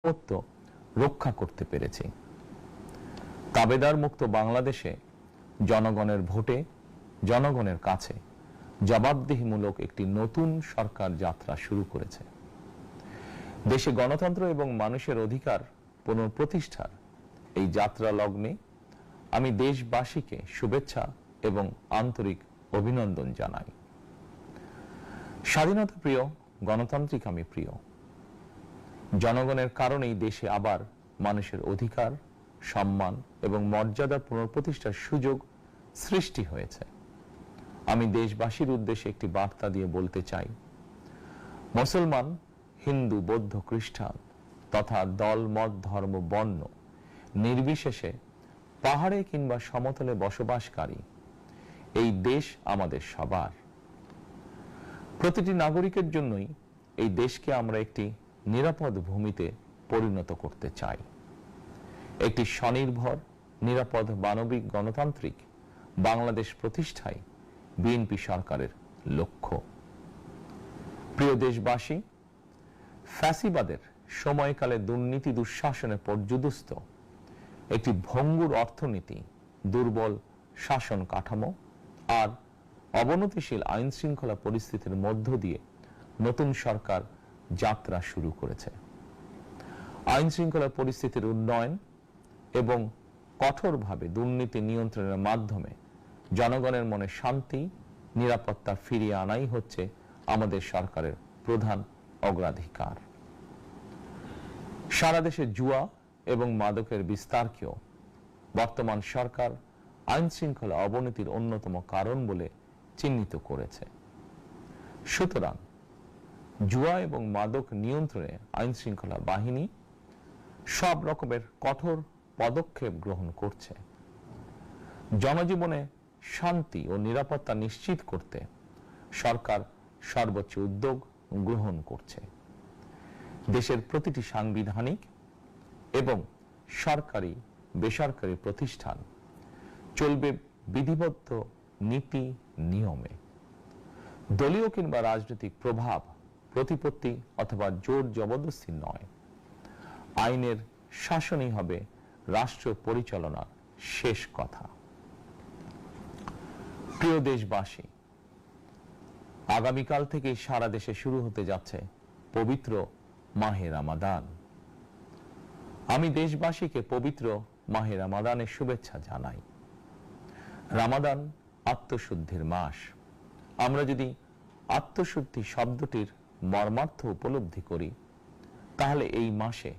সার্বভৌমত্ব রক্ষা করতে পেরেছি। তাবেদার মুক্ত বাংলাদেশে জনগণের ভোটে জনগণের কাছে জবাবদিহিমূলক একটি নতুন সরকার যাত্রা শুরু করেছে। দেশে গণতন্ত্র এবং মানুষের অধিকার পুনঃপ্রতিষ্ঠার এই যাত্রা লগ্নে আমি দেশবাসীকে শুভেচ্ছা এবং আন্তরিক অভিনন্দন জানাই। স্বাধীনতা প্রিয়, গণতান্ত্রিক আমি প্রিয়। জনগণের কারণেই দেশে আবার মানুষের অধিকার, সম্মান এবং মর্যাদা পুনঃপ্রতিষ্ঠার সুযোগ সৃষ্টি হয়েছে। আমি দেশবাসীর উদ্দেশ্যে একটি বার্তা দিয়ে বলতে চাই, মুসলমান, হিন্দু, বৌদ্ধ, খ্রিস্টান তথা দল, মত, ধর্ম, বর্ণ নির্বিশেষে পাহাড়ে কিংবা সমতলে বসবাসকারী এই দেশ আমাদের সবার। প্রতিটি নাগরিকের জন্যই এই দেশকে আমরা একটি নিরাপদ ভূমিতে পরিণত করতে চাই। একটি স্বনির্ভর, নিরাপদ, মানবিক, গণতান্ত্রিক বাংলাদেশ প্রতিষ্ঠাই বিএনপি সরকারের লক্ষ্য। প্রিয় দেশবাসী, ফ্যাসিবাদের সময়কালে দুর্নীতি দুঃশাসনে পর্যুদস্ত একটি ভঙ্গুর অর্থনীতি, দুর্বল শাসন কাঠামো আর অবনতিশীল আইন শৃঙ্খলা পরিস্থিতির মধ্য দিয়ে নতুন সরকার যাত্রা শুরু করেছে। আইন শৃঙ্খলা পরিস্থিতির উন্নয়ন এবং কঠোরভাবে দুর্নীতি নিয়ন্ত্রণের মাধ্যমে জনগণের মনে শান্তি, নিরাপত্তা ফিরিয়ে আনাই হচ্ছে আমাদের সরকারের প্রধান অগ্রাধিকার। সারা দেশে জুয়া এবং মাদকের বিস্তারকেও বর্তমান সরকার আইন শৃঙ্খলা অবনতির অন্যতম কারণ বলে চিহ্নিত করেছে। সুতরাং জুয়া এবং মাদক নিয়ন্ত্রণে আইন শৃঙ্খলা বাহিনী সব রকমের কঠোর পদক্ষেপ গ্রহণ করছে। জনজীবনে শান্তি ও নিরাপত্তা নিশ্চিত করতে সরকার সর্বোচ্চ উদ্যোগ গ্রহণ করছে। দেশের প্রতিটি সাংবিধানিক এবং সরকারি বেসরকারি প্রতিষ্ঠান চলবে বিধিবদ্ধ নীতি নিয়মে। দলীয় কিংবা রাজনৈতিক প্রভাব, প্রতিপত্তি অথবা জোর জবরদস্তি নয়। আইনের শাসনই হবে রাষ্ট্র পরিচালনার শেষ কথা। প্রিয় দেশবাসী, আগামীকাল থেকে সারা দেশে শুরু হতে যাচ্ছে পবিত্র মাহে রমাদান। আমি দেশবাসীকে পবিত্র মাহে রমাদানের শুভেচ্ছা জানাই। রমাদান আত্মশুদ্ধির মাস। আমরা যদি আত্মশুদ্ধি শব্দটির মর্মার্থ উপলব্ধি করি, তাহলে এই মাসে